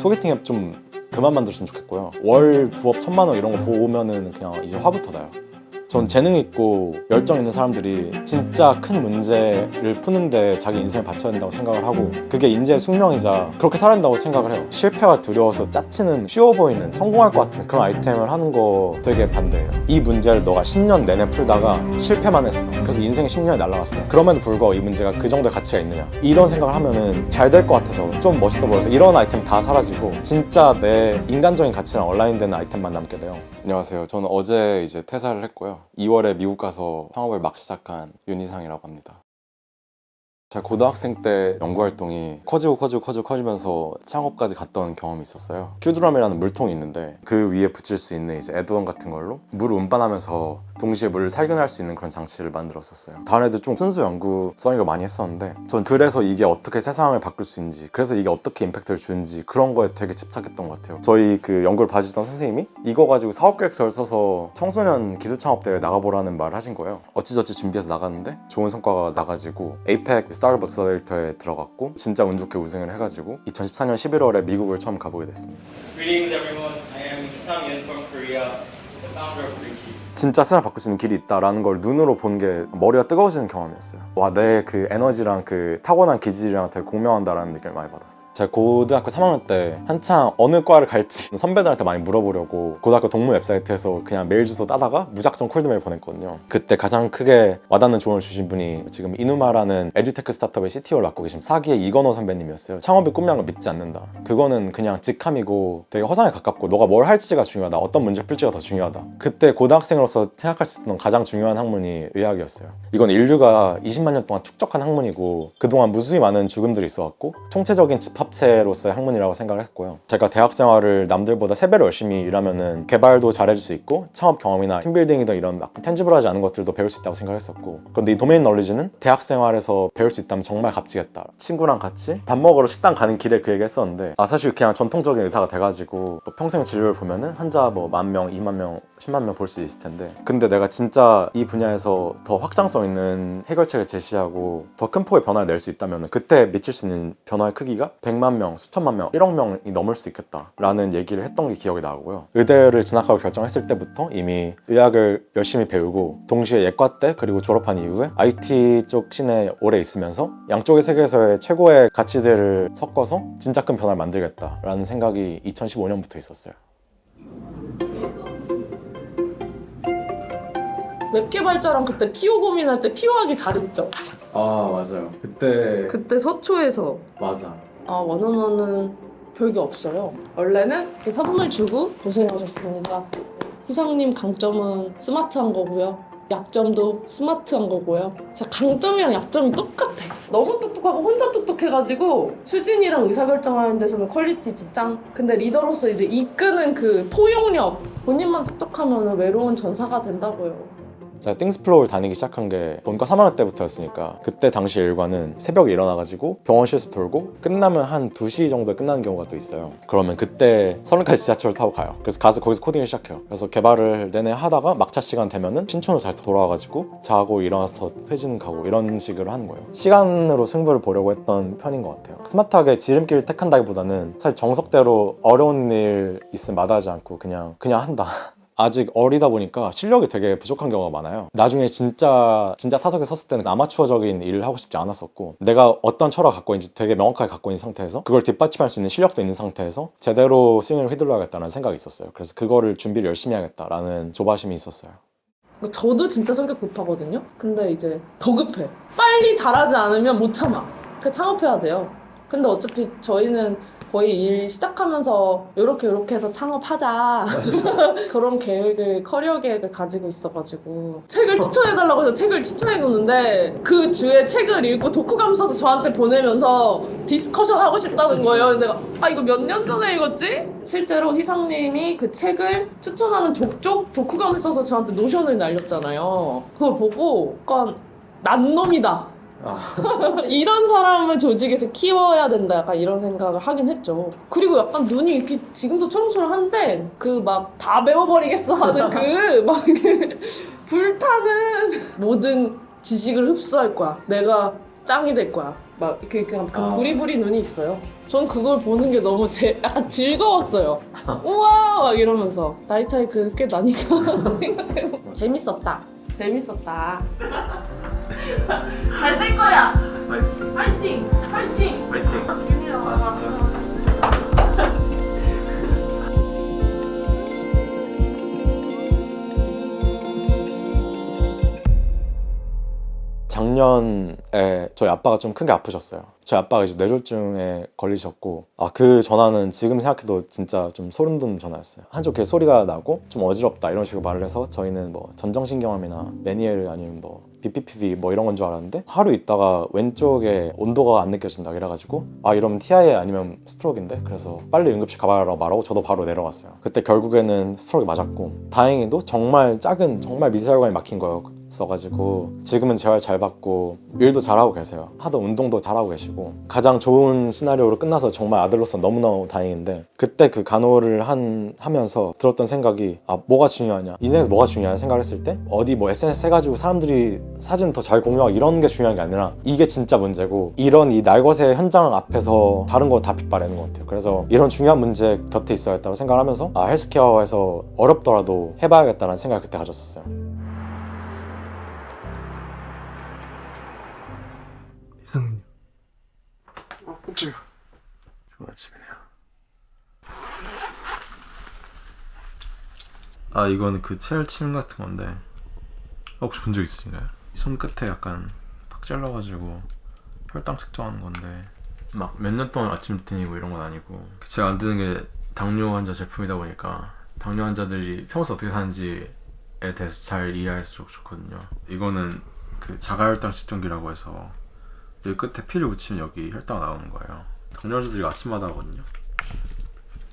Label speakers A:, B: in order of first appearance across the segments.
A: 소개팅 앱 좀 그만 만들었으면 좋겠고요. 월 부업 1,000만 원 이런 거 보면은 그냥 이제 화부터 나요. 전 재능 있고 열정 있는 사람들이 진짜 큰 문제를 푸는데 자기 인생을 바쳐야 된다고 생각을 하고, 그게 인재의 숙명이자 그렇게 살아야 된다고 생각을 해요. 실패가 두려워서 짜치는 쉬워 보이는 성공할 것 같은 그런 아이템을 하는 거 되게 반대해요. 이 문제를 너가 10년 내내 풀다가 실패만 했어. 그래서 인생이 10년이 날아갔어. 그럼에도 불구하고 이 문제가 그 정도의 가치가 있느냐, 이런 생각을 하면은 잘 될 것 같아서 좀 멋있어 보여서 이런 아이템 다 사라지고 진짜 내 인간적인 가치랑 온라인되는 아이템만 남게 돼요. 안녕하세요. 저는 어제 이제 퇴사를 했고요. 2월에 미국 가서 창업을 막 시작한 윤희상이라고 합니다. 제가 고등학생 때 연구활동이 커지면서 창업까지 갔던 경험이 있었어요. 큐드럼이라는 물통이 있는데 그 위에 붙일 수 있는 이제 애드원 같은 걸로 물을 운반하면서 동시에 물을 살균할 수 있는 그런 장치를 만들었었어요. 다른 애들 좀 순수 연구성이고 많이 했었는데 전 그래서 이게 어떻게 세상을 바꿀 수 있는지, 그래서 이게 어떻게 임팩트를 주는지 그런 거에 되게 집착했던 것 같아요. 저희 그 연구를 봐주던 선생님이 이거 가지고 사업계획서를 써서 청소년 기술창업대회 나가보라는 말을 하신 거예요. 어찌저찌 준비해서 나갔는데 좋은 성과가 나가지고 에이펙 스타트업 액셀레이터에 들어갔고 진짜 운 좋게 우승을 해가지고 2014년 11월에 미국을 처음 가보게 됐습니다.
B: Greetings everyone, I am Sang Yun from Korea, the founder of Reiki.
A: 진짜 세상을 바꿀 수 있는 길이 있다라는 걸 눈으로 본 게 머리가 뜨거워지는 경험이었어요. 와, 내 그 에너지랑 그 타고난 기질이랑 되게 공명한다라는 느낌을 많이 받았어요. 제가 고등학교 3학년 때 한창 어느 과를 갈지 선배들한테 많이 물어보려고 고등학교 동문 웹사이트에서 그냥 메일 주소 따다가 무작정 콜드메일 보냈거든요. 그때 가장 크게 와닿는 조언을 주신 분이 지금 이누마라는 에듀테크 스타트업의 CTO를 맡고 계신 사기의 이건호 선배님이었어요. 창업이 꿈이란 걸 믿지 않는다. 그거는 그냥 직함이고 되게 허상에 가깝고 너가 뭘 할지가 중요하다. 어떤 문제 풀지가 더 중요하다. 그때 고등학생으로서 생각할 수 있던 가장 중요한 학문이 의학이었어요. 이건 인류가 20만 년 동안 축적한 학문이고 그동안 무수히 많은 죽음들이 있어왔고 총체적인 집합체로서의 학문이라고 생각을 했고요. 제가 대학 생활을 남들보다 3배로 열심히 일하면은 개발도 잘해줄 수 있고 창업 경험이나 팀빌딩이든 이런 막 텐지블하지 않은 것들도 배울 수 있다고 생각했었고, 그런데 이 도메인 널리지는 대학 생활에서 배울 수 있다면 정말 값지겠다. 친구랑 같이 밥 먹으러 식당 가는 길에 그 얘기 했었는데 사실 그냥 전통적인 의사가 돼가지고 뭐 평생 진료를 보면은 환자 뭐 10,000명, 20,000명, 10만 명 볼 수 있을 텐데, 근데 내가 진짜 이 분야에서 더 확장성 있는 해결책을 제시하고 더 큰 폭의 변화를 낼 수 있다면 그때 미칠 수 있는 변화의 크기가 100만 명, 수천만 명, 1억 명이 넘을 수 있겠다라는 얘기를 했던 게 기억이 나고요. 의대를 진학하고 결정했을 때부터 이미 의학을 열심히 배우고 동시에 예과 때 그리고 졸업한 이후에 IT 쪽 씬에 오래 있으면서 양쪽의 세계에서의 최고의 가치들을 섞어서 진짜 큰 변화를 만들겠다라는 생각이 2015년부터 있었어요.
C: 웹 개발자랑 그때 피오 고민할 때 피오 하기 잘했죠?
A: 아, 맞아요.
C: 그때 서초에서
A: 맞아.
C: 원어원은 별게 없어요. 원래는 이렇게 선물 주고 고생하셨습니다. 희상님 강점은 스마트한 거고요. 약점도 스마트한 거고요. 진짜 강점이랑 약점이 똑같아. 너무 똑똑하고 혼자 똑똑해가지고 수진이랑 의사결정하는 데서는 퀄리티 짱. 근데 리더로서 이제 이끄는 그 포용력, 본인만 똑똑하면 외로운 전사가 된다고요.
A: 제가 띵스플로우를 다니기 시작한 게 본과 3학년 때부터였으니까 그때 당시 일과는 새벽에 일어나가지고 병원 실습 돌고 끝나면 한 2시 정도에 끝나는 경우가 또 있어요. 그러면 그때 서른까지 지하철을 타고 가요. 그래서 가서 거기서 코딩을 시작해요. 그래서 개발을 내내 하다가 막차 시간 되면은 신촌으로 잘 돌아와가지고 자고 일어나서 회진 가고 이런 식으로 하는 거예요. 시간으로 승부를 보려고 했던 편인 것 같아요. 스마트하게 지름길을 택한다기보다는 사실 정석대로 어려운 일 있으면 마다하지 않고 그냥 한다. 아직 어리다 보니까 실력이 되게 부족한 경우가 많아요. 나중에 진짜 타석에 섰을 때는 아마추어적인 일을 하고 싶지 않았었고, 내가 어떤 철학을 갖고 있는지 되게 명확하게 갖고 있는 상태에서 그걸 뒷받침할 수 있는 실력도 있는 상태에서 제대로 스윙을 휘둘러야겠다는 생각이 있었어요. 그래서 그거를 준비를 열심히 해야겠다라는 조바심이 있었어요.
C: 저도 진짜 성격 급하거든요? 근데 이제 더 급해. 빨리 잘하지 않으면 못 참아. 그래서 창업해야 돼요. 근데 어차피 저희는 거의 일 시작하면서 이렇게 해서 창업하자 그런 계획을, 커리어 계획을 가지고 있어가지고 책을 추천해달라고 해서 책을 추천해줬는데 그 주에 책을 읽고 독후감 써서 저한테 보내면서 디스커션 하고 싶다는 거예요. 그래서 제가 이거 몇 년 전에 읽었지? 실제로 희성님이 그 책을 추천하는 족족 독후감을 써서 저한테 노션을 날렸잖아요. 그걸 보고 약간 난 놈이다, 이런 사람을 조직에서 키워야 된다, 약간 이런 생각을 하긴 했죠. 그리고 약간 눈이 이렇게 지금도 초롱초롱한데 그 막 다 배워버리겠어 하는 그 막 불타는 모든 지식을 흡수할 거야. 내가 짱이 될 거야. 그 부리부리 눈이 있어요. 전 그걸 보는 게 너무 약간 즐거웠어요. 우와 막 이러면서 나이 차이 꽤 나니까 생각해보면 재밌었다. 재밌었다. 잘 될 거야. 파이팅. 파이팅.
A: 작년에 저희 아빠가 좀 크게 아프셨어요. 저희 아빠가 이제 뇌졸중에 걸리셨고 그 전화는 지금 생각해도 진짜 좀 소름 돋는 전화였어요. 한쪽 귀에 소리가 나고 좀 어지럽다 이런 식으로 말을 해서 저희는 뭐 전정신경암이나 메니에르 아니면 뭐 BPPV 뭐 이런 건 줄 알았는데 하루 있다가 왼쪽에 온도가 안 느껴진다 이래가지고 이러면 TIA 아니면 스트로크인데 그래서 빨리 응급실 가봐라 말하고 저도 바로 내려갔어요. 그때 결국에는 스트로크 맞았고 다행히도 정말 작은 정말 미세혈관이 막힌 거였어가지고 지금은 재활 잘 받고 일도 잘하고 계세요. 하도 운동도 잘하고 계시고 가장 좋은 시나리오로 끝나서 정말 아들로서 너무너무 다행인데 그때 그 간호를 하면서 들었던 생각이 뭐가 중요하냐 인생에서 뭐가 중요하냐 생각을 했을 때 어디 뭐 SNS 해가지고 사람들이 사진 더 잘 공유하고 이런 게 중요한 게 아니라 이게 진짜 문제고 이런 이 날것의 현장 앞에서 다른 거 다 빗발하는 것 같아요. 그래서 이런 중요한 문제 곁에 있어야겠다고 생각을 하면서 헬스케어에서 어렵더라도 해봐야겠다는 생각을 그때 가졌었어요.
D: 이상님. 깜짝이야. 좋은 아침이네요. 이거는 그 체열침 같은 건데 혹시 본 적 있으신가요? 손 끝에 약간 팍 잘라가지고 혈당 측정하는 건데 막 몇 년 동안 아침 루틴이고 이런 건 아니고 제가 만드는 게 당뇨 환자 제품이다 보니까 당뇨 환자들이 평소 어떻게 사는지에 대해서 잘 이해할수록 좋거든요. 이거는 그 자가혈당 측정기라고 해서 여기 끝에 피를 붙이면 여기 혈당이 나오는 거예요. 당뇨 환자들이 아침마다 하거든요.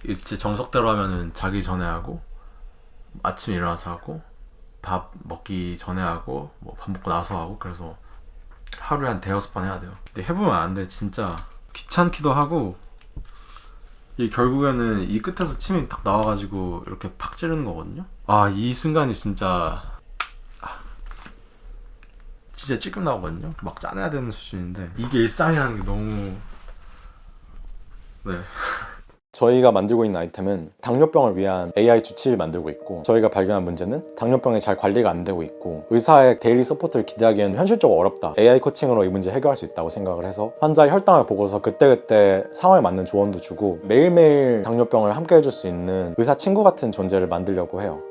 D: 이제 정석대로 하면은 자기 전에 하고 아침에 일어나서 하고 밥 먹기 전에 하고 뭐 밥 먹고 나서 하고 그래서 하루에 한 5-6번 해야 돼요. 근데 해보면 안 돼. 진짜 귀찮기도 하고 이 결국에는 이 끝에서 침이 딱 나와가지고 이렇게 팍 찌르는 거거든요. 이 순간이 진짜 찔끔 나오거든요. 막 짜내야 되는 수준인데 이게 일상이라는 게 너무
A: 저희가 만들고 있는 아이템은 당뇨병을 위한 AI 주치를 만들고 있고 저희가 발견한 문제는 당뇨병이 잘 관리가 안 되고 있고 의사의 데일리 서포트를 기대하기에는 현실적으로 어렵다. AI 코칭으로 이 문제 해결할 수 있다고 생각을 해서 환자의 혈당을 보고서 그때그때 상황에 맞는 조언도 주고 매일매일 당뇨병을 함께 해줄 수 있는 의사 친구 같은 존재를 만들려고 해요.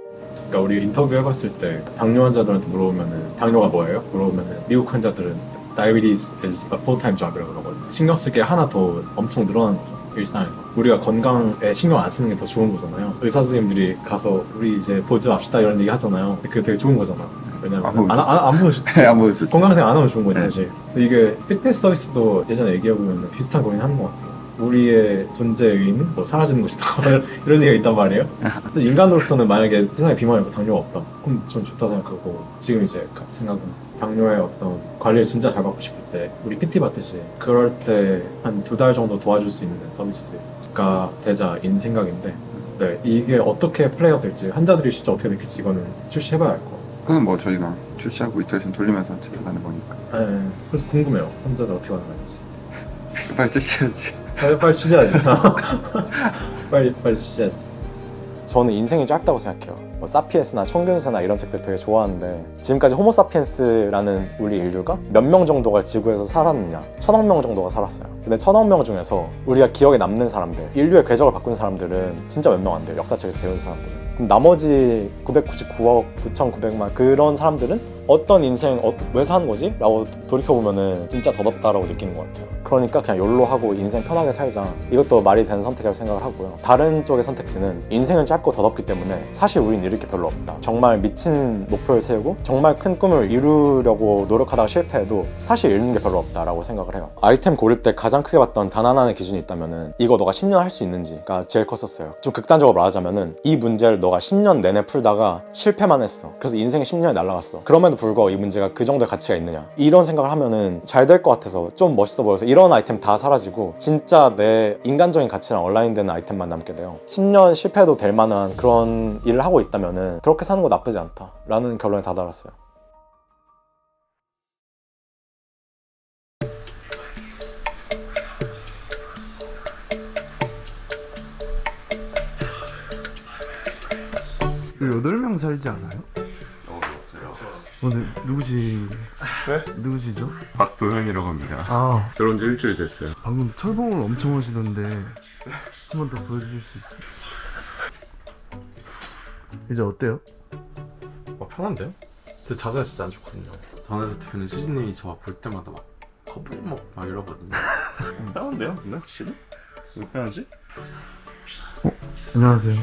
D: 그러니까 우리 인터뷰 해봤을 때 당뇨 환자들한테 물어보면은 당뇨가 뭐예요? 물어보면은 미국 환자들은 Diabetes is a full-time job이라고 그러거든요. 신경 쓸 게 하나 더 엄청 늘어나는 거죠. 일상에서 우리가 건강에 신경 안 쓰는 게 더 좋은 거잖아요. 의사 선생님들이 가서 우리 이제 보지 맙시다 이런 얘기 하잖아요. 근데 그게 되게 좋은 거잖아. 왜냐면 안 보면 좋지.
E: 안 보면 좋지.
D: 건강생활 안 하면 좋은 거지 사실. 근데 이게 피트니스 서비스도 예전에 얘기해보면 비슷한 고민 하는 것 같아요. 우리의 존재의 의미는 뭐 사라지는 것이다 이런 얘기가 있단 말이에요. 근데 인간으로서는 만약에 세상에 비만이 없고 당뇨가 없다 그럼 전 좋다 생각하고 지금 이제 생각은 당뇨의 어떤 관리를 진짜 잘 받고 싶을 때 우리 PT 받듯이 그럴 때 한 2달 정도 도와줄 수 있는 서비스가 되자인 생각인데 이게 어떻게 플레이가 될지 환자들이 진짜 어떻게 느낄지 이거는 출시해봐야 알 것 같아요.
E: 그건 뭐 저희가 출시하고 이터레이션 돌리면서 체크하는 거니까.
D: 네, 그래서 궁금해요. 환자들 어떻게 반응할지.
E: 빨리 출시해야지.
D: 빨리 출시해야지. 빨리 출시해야지.
A: 저는 인생이 짧다고 생각해요. 뭐 사피엔스나 총균세나 이런 책들 되게 좋아하는데 지금까지 호모사피엔스라는 우리 인류가 몇 명 정도가 지구에서 살았느냐 1000억 명 정도가 살았어요. 근데 1000억 명 중에서 우리가 기억에 남는 사람들 인류의 궤적을 바꾼 사람들은 진짜 몇 명 안 돼요. 역사책에서 배운 사람들은. 그럼 나머지 999억 9,900만 그런 사람들은 어떤 인생 왜 사는 거지? 라고 돌이켜보면은 진짜 더덥다라고 느끼는 것 같아요. 그러니까 그냥 욜로 하고 인생 편하게 살자. 이것도 말이 되는 선택이라고 생각을 하고요. 다른 쪽의 선택지는 인생은 짧고 더덥기 때문에 사실 우린 잃을 게 별로 없다. 정말 미친 목표를 세우고 정말 큰 꿈을 이루려고 노력하다가 실패해도 사실 잃는 게 별로 없다라고 생각을 해요. 아이템 고를 때 가장 크게 봤던 단 하나의 기준이 있다면은 이거 너가 10년 할 수 있는지가 제일 컸었어요. 좀 극단적으로 말하자면은 이 문제를 너가 10년 내내 풀다가 실패만 했어. 그래서 인생이 10년이 날아갔어. 그럼에도 불구하고 이 문제가 그 정도의 가치가 있느냐 이런 생각을 하면은 잘 될 것 같아서 좀 멋있어 보여서 이런 아이템 다 사라지고 진짜 내 인간적인 가치랑 얼라인되는 아이템만 남게 돼요. 10년 실패해도 될 만한 그런 일을 하고 있다면은 그렇게 사는 거 나쁘지 않다 라는 결론에 다다랐어요.
F: 여기 8명 살지 않아요? 누구시? 네? 누구시죠?
G: 박도현이라고 합니다.
F: 아,
G: 들어온 지 일주일 됐어요.
F: 방금 철봉을 엄청 하시던데 한 번 더 보여주실 수 있어요? 이제 어때요?
D: 편한데요? 제 자세가 진짜 안 좋거든요. 전에서 대표님 수진님이 저 볼 때마다 막 거북목 막 이러거든요.
G: 다운데요? 근데 확실히? 왜 편하지?
F: 안녕하세요.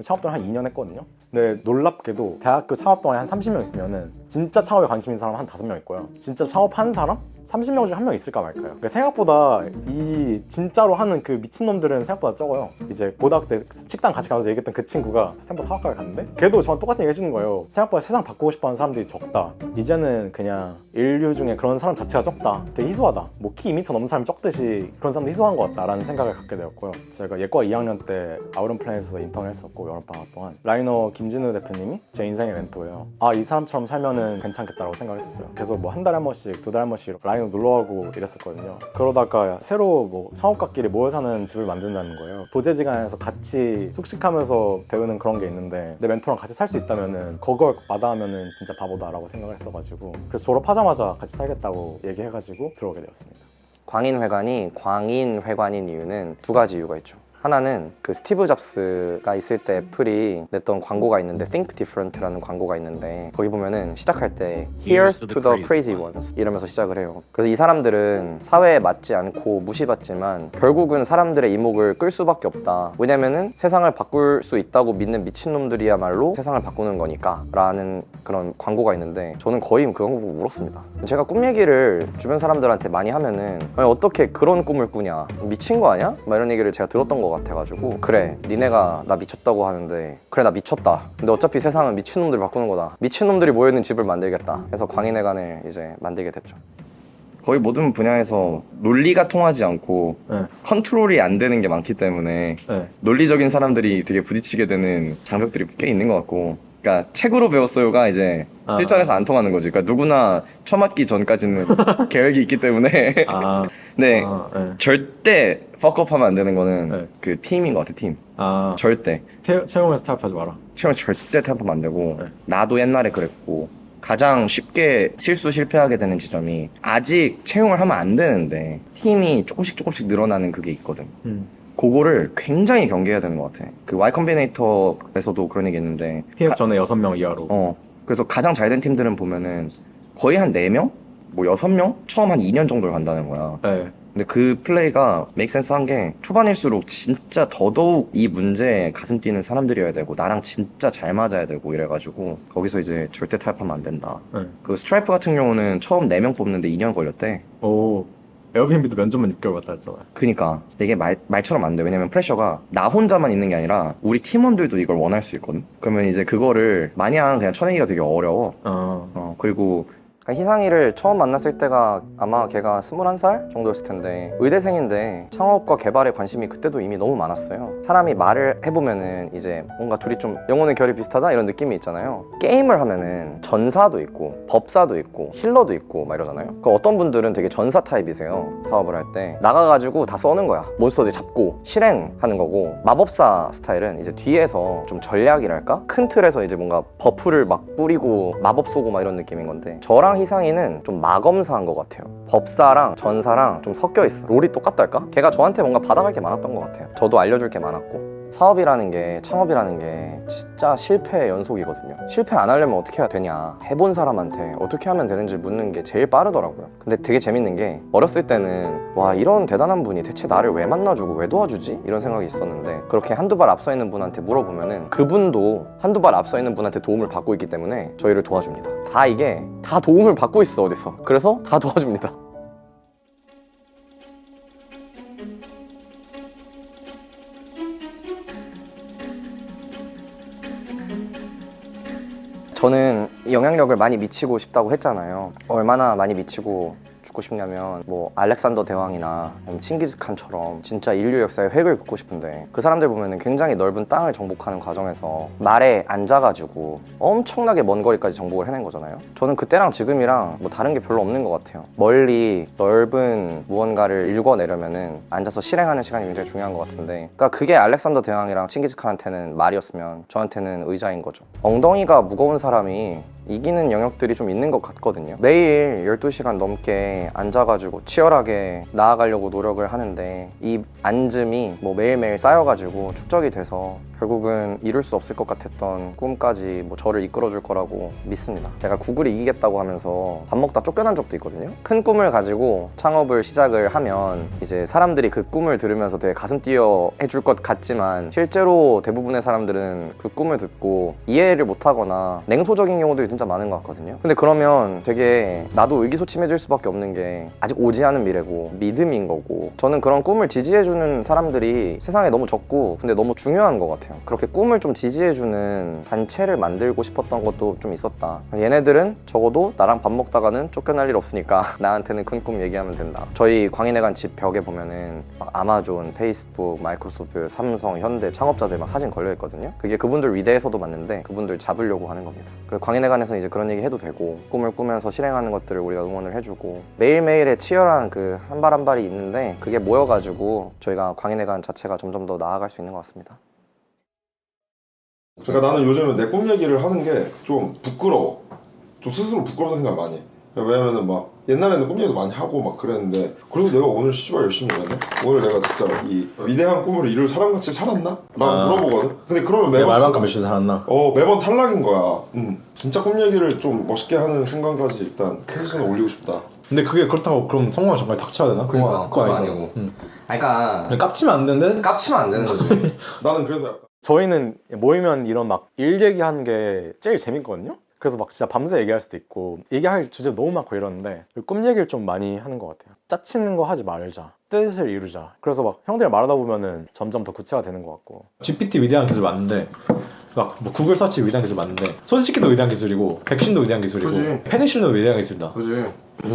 A: 창업 동안 한 2년 했거든요. 근데 놀랍게도 대학교 창업 동안에 한 30명 있으면은 진짜 창업에 관심 있는 사람 한 5명 있고요. 진짜 창업하는 사람? 30명 중에 한 명 있을까 말까요? 그러니까 생각보다 이 진짜로 하는 그 미친놈들은 생각보다 적어요. 이제 고등학교 때 식당 같이 가면서 얘기했던 그 친구가 스탠퍼드 사학과를 갔는데 걔도 저랑 똑같은 얘기 해주는 거예요. 생각보다 세상 바꾸고 싶어하는 사람들이 적다. 이제는 그냥 인류 중에 그런 사람 자체가 적다. 되게 희소하다. 뭐 키 2m 넘는 사람이 적듯이 그런 사람도 희소한 것 같다라는 생각을 갖게 되었고요. 제가 예과 2학년 때 아우런 플래닛에서 인턴을 했었고 여름방학 동안 라이너 김진우 대표님이 제 인생의 멘토예요. 아, 이 사람처럼 살면은 괜찮겠다라고 생각했었어요. 계속 뭐 한 달에 한 번씩, 2달에 한 번씩 라이너 놀러가고 이랬었거든요. 그러다가 새로 뭐 창업가끼리 모여 사는 집을 만든다는 거예요. 도제지간에서 같이 숙식하면서 배우는 그런 게 있는데 내 멘토랑 같이 살 수 있다면은 그걸 마다하면은 진짜 바보다라고 생각을 했어가지고 그래서 졸업하자마자 같이 살겠다고 얘기해가지고 들어오게 되었습니다.
H: 광인회관이 광인회관인 이유는 두 가지 이유가 있죠. 하나는 그 스티브 잡스가 있을 때 애플이 냈던 광고가 있는데 Think Different라는 광고가 있는데 거기 보면은 시작할 때 Here's to the crazy ones 이러면서 시작을 해요. 그래서 이 사람들은 사회에 맞지 않고 무시받지만 결국은 사람들의 이목을 끌 수밖에 없다. 왜냐면은 세상을 바꿀 수 있다고 믿는 미친놈들이야말로 세상을 바꾸는 거니까 라는 그런 광고가 있는데 저는 거의 그 광고 보고 울었습니다. 제가 꿈 얘기를 주변 사람들한테 많이 하면은 아니, 어떻게 그런 꿈을 꾸냐, 미친 거 아니야? 막 이런 얘기를 제가 들었던 것 같아가지고 그래 니네가 나 미쳤다고 하는데 그래 나 미쳤다. 근데 어차피 세상은 미친놈들이 바꾸는 거다. 미친놈들이 모여있는 집을 만들겠다. 해서 광인회관을 이제 만들게 됐죠.
I: 거의 모든 분야에서 논리가 통하지 않고 컨트롤이 안 되는 게 많기 때문에 논리적인 사람들이 되게 부딪히게 되는 장벽들이 꽤 있는 것 같고 그러니까 책으로 배웠어요가 이제 실전에서 안 통하는 거지. 그러니까 누구나 처음 맞기 전까지는 계획이 있기 때문에 네, 절대 퍽업하면 안 되는 거는 그 팀인 것 같아. 팀 절대
A: 채용에서 타협하지 마라.
I: 채용에서 절대 타협하면 안 되고 나도 옛날에 그랬고 가장 쉽게 실패하게 되는 지점이 아직 채용을 하면 안 되는데 팀이 조금씩 늘어나는 그게 있거든. 그거를 굉장히 경계해야 되는 것 같아. 그 Y 컴비네이터에서도 그런 얘기 했는데
A: 피업 전에 6명 이하로.
I: 그래서 가장 잘 된 팀들은 보면은 거의 한 4명? 뭐 6명? 처음 한 2년 정도를 간다는 거야. 근데 그 플레이가 메이크 센스 한 게 초반일수록 진짜 더더욱 이 문제에 가슴 뛰는 사람들이어야 되고 나랑 진짜 잘 맞아야 되고 이래가지고 거기서 이제 절대 타협하면 안 된다. 그 스트라이프 같은 경우는 처음 4명 뽑는데 2년 걸렸대.
A: 오, 에어비앤비도 면접만 6개월 갔다 했잖아요.
I: 그니까 이게 말처럼 안 돼. 왜냐면 프레셔가 나 혼자만 있는 게 아니라 우리 팀원들도 이걸 원할 수 있거든. 그러면 이제 그거를 마냥 그냥 쳐내기가 되게 어려워. 그리고
H: 그러니까 희상이를 처음 만났을 때가 아마 걔가 21살 정도였을 텐데 의대생인데 창업과 개발에 관심이 그때도 이미 너무 많았어요. 사람이 말을 해보면은 이제 뭔가 둘이 좀 영혼의 결이 비슷하다 이런 느낌이 있잖아요. 게임을 하면은 전사도 있고 법사도 있고 힐러도 있고 막 이러잖아요. 그 어떤 분들은 되게 전사 타입이세요. 사업을 할 때 나가가지고 다 써는 거야. 몬스터들 잡고 실행하는 거고 마법사 스타일은 이제 뒤에서 좀 전략이랄까? 큰 틀에서 이제 뭔가 버프를 막 뿌리고 마법 쏘고 막 이런 느낌인 건데 저랑 희상이는 좀 마검사한 것 같아요. 법사랑 전사랑 좀 섞여 있어. 롤이 똑같달까? 걔가 저한테 뭔가 받아갈 게 많았던 것 같아요. 저도 알려줄 게 많았고. 사업이라는 게, 창업이라는 게 진짜 실패의 연속이거든요. 실패 안 하려면 어떻게 해야 되냐, 해본 사람한테 어떻게 하면 되는지 묻는 게 제일 빠르더라고요. 근데 되게 재밌는 게 어렸을 때는 와 이런 대단한 분이 대체 나를 왜 만나주고 왜 도와주지? 이런 생각이 있었는데 그렇게 한두 발 앞서 있는 분한테 물어보면은 그분도 한두 발 앞서 있는 분한테 도움을 받고 있기 때문에 저희를 도와줍니다. 다 이게 다 도움을 받고 있어 어디서. 그래서 다 도와줍니다. 저는 영향력을 많이 미치고 싶다고 했잖아요. 얼마나 많이 미치고 갖고 싶냐면 뭐 알렉산더 대왕이나 아니면 칭기즈칸처럼 진짜 인류 역사의 획을 긋고 싶은데 그 사람들 보면은 굉장히 넓은 땅을 정복하는 과정에서 말에 앉아가지고 엄청나게 먼 거리까지 정복을 해낸 거잖아요. 저는 그때랑 지금이랑 뭐 다른 게 별로 없는 것 같아요. 멀리 넓은 무언가를 읽어내려면은 앉아서 실행하는 시간이 굉장히 중요한 것 같은데, 그러니까 그게 알렉산더 대왕이랑 칭기즈칸한테는 말이었으면 저한테는 의자인 거죠. 엉덩이가 무거운 사람이 이기는 영역들이 좀 있는 것 같거든요. 매일 12시간 넘게 앉아가지고 치열하게 나아가려고 노력을 하는데 이 앉음이 뭐 매일매일 쌓여가지고 축적이 돼서 결국은 이룰 수 없을 것 같았던 꿈까지 뭐 저를 이끌어줄 거라고 믿습니다. 제가 구글이 이기겠다고 하면서 밥 먹다 쫓겨난 적도 있거든요. 큰 꿈을 가지고 창업을 시작을 하면 이제 사람들이 그 꿈을 들으면서 되게 가슴 뛰어 해줄 것 같지만 실제로 대부분의 사람들은 그 꿈을 듣고 이해를 못하거나 냉소적인 경우들이 진짜 많은 것 같거든요. 근데 그러면 되게 나도 의기소침해질 수밖에 없는 게 아직 오지 않은 미래고 믿음인 거고, 저는 그런 꿈을 지지해주는 사람들이 세상에 너무 적고 근데 너무 중요한 것 같아요. 그렇게 꿈을 좀 지지해주는 단체를 만들고 싶었던 것도 좀 있었다. 얘네들은 적어도 나랑 밥 먹다가는 쫓겨날 일 없으니까 나한테는 큰 꿈 얘기하면 된다. 저희 광인회관 집 벽에 보면은 막 아마존, 페이스북, 마이크로소프트, 삼성, 현대 창업자들 막 사진 걸려 있거든요. 그게 그분들 위대해서도 맞는데 그분들 잡으려고 하는 겁니다. 그래서 광인회관에서 이제 그런 얘기 해도 되고 꿈을 꾸면서 실행하는 것들을 우리가 응원을 해주고 매일매일의 치열한 그 한 발 한 발이 있는데 그게 모여가지고 저희가 광인회관 자체가 점점 더 나아갈 수 있는 것 같습니다.
J: 그러니까 나는 요즘에 내 꿈 얘기를 하는 게 좀 부끄러워. 좀 스스로 부끄러운 생각을 많이 해. 왜냐면은 막 옛날에는 꿈 얘기도 많이 하고 막 그랬는데, 그래서 내가 오늘 씨발 열심히 일했네? 오늘 내가 진짜 이 위대한 꿈을 이룰 사람같이 살았나? 라고 물어보거든? 근데 그러면 매번
D: 말만큼 열심히 살았나?
J: 매번 탈락인 거야. 진짜 꿈 얘기를 좀 멋있게 하는 순간까지 일단 텐션을 올리고 싶다.
D: 근데 그게 그렇다고 그럼 성공할 전까지 닥쳐야 되나?
H: 그거 아니고. 그러니까
D: 깝치면 안 되는데?
H: 깝치면 안 되는 거지.
J: 나는 그래서 약간
A: 저희는 모이면 이런 막 일 얘기하는 게 제일 재밌거든요. 그래서 막 진짜 밤새 얘기할 수도 있고 얘기할 주제 너무 많고 이러는데 꿈 얘기를 좀 많이 하는 것 같아요. 짜치는 거 하지 말자, 뜻을 이루자. 그래서 막 형들 말하다 보면은 점점 더 구체화 되는 것 같고.
D: GPT 위대한 기술 맞는데 막 뭐 구글 서치 위대한 기술 맞는데 손 씻기도 위대한 기술이고 백신도 위대한 기술이고
H: 그치.
D: 페니실린도 위대한 기술이다.
H: 그지.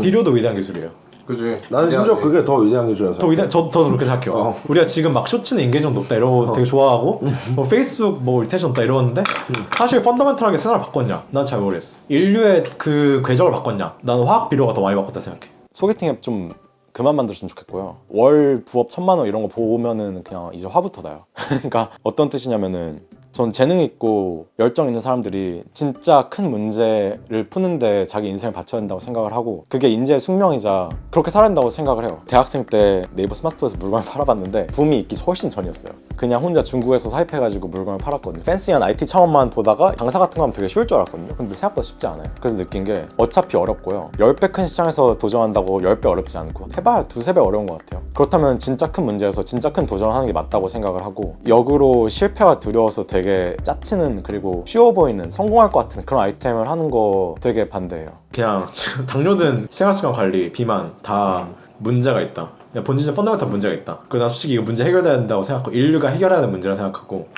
D: 비료도 위대한 기술이에요.
H: 그지.
J: 나는 심지어 그게 더 위대한 기술이라서.
D: 더 위대한, 저도 그렇게 생각해요. 우리가 지금 막 쇼츠는 인게이지먼트 높다 이러고 되게 좋아하고 뭐 페이스북 뭐 리텐션 높다 이러는데 사실 펀더멘털하게 세상을 바꿨냐? 난 잘 모르겠어. 인류의 그 궤적을 바꿨냐? 나는 화학 비료가 더 많이 바꿨다 생각해.
A: 소개팅 앱 좀 그만 만들었으면 좋겠고요. 월 부업 1,000만 원 이런 거 보면은 그냥 이제 화부터 나요. 그러니까 어떤 뜻이냐면은 전 재능 있고 열정 있는 사람들이 진짜 큰 문제를 푸는데 자기 인생을 바쳐야 된다고 생각을 하고 그게 인재의 숙명이자 그렇게 살아야 된다고 생각을 해요. 대학생 때 네이버 스마트스토어에서 물건을 팔아봤는데 붐이 있기 훨씬 전이었어요. 그냥 혼자 중국에서 사입해가지고 물건을 팔았거든요. 팬시한 IT 창업만 보다가 강사 같은 거 하면 되게 쉬울 줄 알았거든요. 근데 생각보다 쉽지 않아요. 그래서 느낀 게 어차피 어렵고요. 10배 큰 시장에서 도전한다고 10배 어렵지 않고 해봐야 2-3배 어려운 것 같아요. 그렇다면 진짜 큰 문제에서 진짜 큰 도전을 하는 게 맞다고 생각을 하고, 역으로 실패가 두려워서 되게 짜치는 그리고 쉬워 보이는 성공할 것 같은 그런 아이템을 하는 거 되게 반대해요.
D: 그냥 지금 당뇨든 생활습관 관리, 비만 다 문제가 있다. 본질적 펀더멘털 문제가 있다. 그래서 난 솔직히 이거 문제 해결돼야 된다고 생각하고 인류가 해결해야 되는 문제라 생각하고,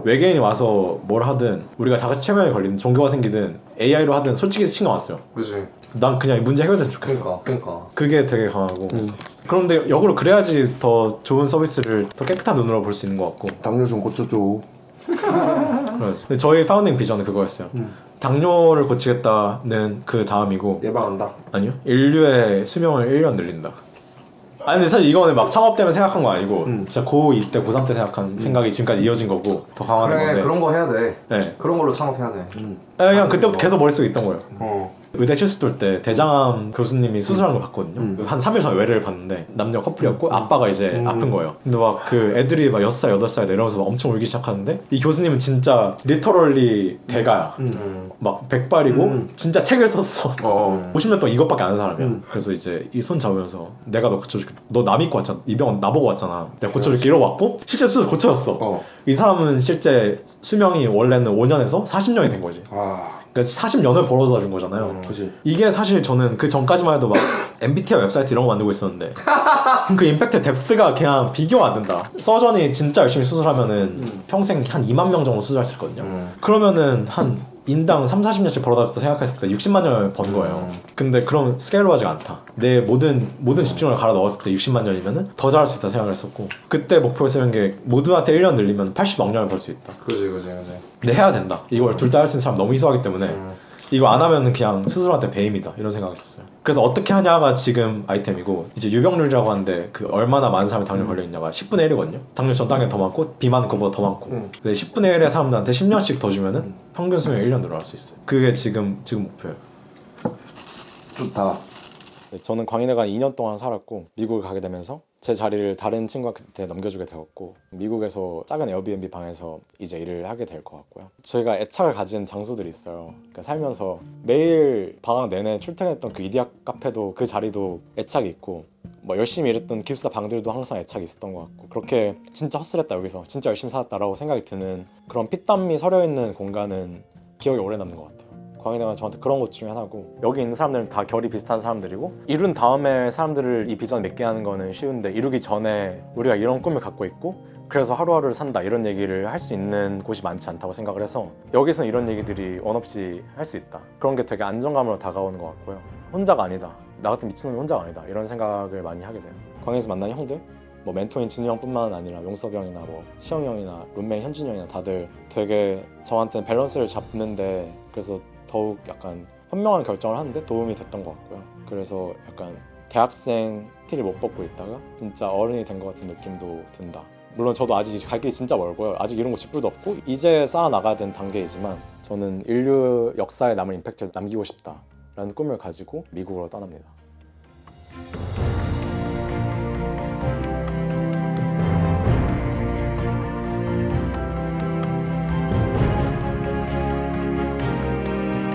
D: 외계인이 와서 뭘 하든 우리가 다 같이 최면에 걸리든 종교가 생기든 AI로 하든 솔직히 신경 안 써요.
H: 그지.
D: 난 그냥 이 문제 해결됐으면 좋겠어.
H: 그러니까.
D: 그게 되게 강하고. 그런데 역으로 그래야지 더 좋은 서비스를 더 깨끗한 눈으로 볼 수 있는 것 같고.
J: 당뇨 좀 고쳐줘.
D: 근데 저희 파운딩 비전은 그거였어요. 당뇨를 고치겠다는 그 다음이고,
J: 예방한다.
D: 아니요, 인류의 수명을 1년 늘린다. 아니 근데 사실 이거는 막 창업 때문에 생각한 거 아니고 진짜 고2 때 고3 때 생각한 생각이 지금까지 이어진 거고 더 강화된 건데.
H: 그런 거 해야 돼.
D: 네.
H: 그런 걸로 창업해야 돼.
D: 그냥 그때부터 계속 머릿속에 있던 거예요. 의대 실습 돌 때 대장암 교수님이 수술하는 걸 봤거든요. 한 3일 전에 외래를 봤는데 남녀 커플이었고 아빠가 이제 아픈 거예요. 근데 막 그 애들이 막 6살, 8살 이러면서 막 엄청 울기 시작하는데 이 교수님은 진짜 리터럴리 대가야. 막 백발이고 진짜 책을 썼어. 50년 동안 이것밖에 안 하는 사람이야. 그래서 이제 이 손 잡으면서 내가 너 고쳐줄게. 너 나 믿고 왔잖아. 이 병원 나보고 왔잖아. 내가 고쳐줄게 이러고 왔고 실제 수술 고쳐졌어. 이 사람은 실제 수명이 원래는 5년에서 40년이 된 거지. 그러니까 40년을 벌어다 준 거잖아요.
J: 그치.
D: 이게 사실 저는 그 전까지만 해도 막 MBTI 웹사이트 이런 거 만들고 있었는데 그 임팩트 뎁스가 그냥 비교가 안 된다. 서전이 진짜 열심히 수술하면은 평생 한 2만 명 정도 수술할 수 있거든요. 그러면은 한 인당 3-40년씩 벌어다 생각했을 때 60만 년을 번 거예요. 근데 그럼 스케일러하지가 않다. 내 모든 집중을 갈아 넣었을 때 60만 년이면은 더 잘할 수 있다 생각을 했었고, 그때 목표를 세운 게 모두한테 1년 늘리면 80억 년을 벌 수 있다.
A: 그지.
D: 근데 해야 된다. 이걸 둘 다 할 수 있는 사람 너무 희소하기 때문에 이거 안 하면은 그냥 스스로한테 배임이다 이런 생각했었어요. 그래서 어떻게 하냐가 지금 아이템이고, 이제 유병률이라고 하는데 그 얼마나 많은 사람이 당뇨 걸려 있냐가 10분의 1이거든요. 당뇨 전 단계 더 많고 비만은 그거보다 더 많고. 근데 10분의 1의 사람들한테 10년씩 더 주면은 평균 수명이 1년 늘어날 수 있어요. 그게 지금 목표예요.
A: 좋다. 저는 광인회관 2년 동안 살았고 미국을 가게 되면서 제 자리를 다른 친구한테 넘겨주게 되었고, 미국에서 작은 에어비앤비 방에서 이제 일을 하게 될 것 같고요. 저희가 애착을 가진 장소들이 있어요. 그러니까 살면서 매일 방학 내내 출퇴근했던 그 이디야 카페도 그 자리도 애착이 있고, 뭐 열심히 일했던 기숙사 방들도 항상 애착이 있었던 것 같고, 그렇게 진짜 헛슬했다 여기서 진짜 열심히 살았다라고 생각이 드는 그런 피땀이 서려있는 공간은 기억에 오래 남는 것 같아요. 광인회관 저한테 그런 것 중에 하나고, 여기 있는 사람들은 다 결이 비슷한 사람들이고, 이룬 다음에 사람들을 이 비전을 맺게 하는 거는 쉬운데 이루기 전에 우리가 이런 꿈을 갖고 있고 그래서 하루하루를 산다 이런 얘기를 할 수 있는 곳이 많지 않다고 생각을 해서 여기서는 이런 얘기들이 원 없이 할 수 있다. 그런 게 되게 안정감으로 다가오는 것 같고요. 혼자가 아니다. 나 같은 미친놈이 혼자가 아니다. 이런 생각을 많이 하게 돼요. 광에서 만난 형들, 뭐 멘토인 진우 형뿐만 아니라 용섭이 형이나 뭐 시영이 형이나 룸메인 현준이 형이나 다들 되게 저한테는 밸런스를 잡는데, 그래서 더욱 약간 현명한 결정을 하는데 도움이 됐던 것 같고요. 그래서 약간 대학생 티를 못 벗고 있다가 진짜 어른이 된 것 같은 느낌도 든다. 물론 저도 아직 갈 길이 진짜 멀고요. 아직 이런 거 쥐뿔도 없고 이제 쌓아나가야 되는 단계이지만, 저는 인류 역사에 남을 임팩트를 남기고 싶다라는 꿈을 가지고 미국으로 떠납니다.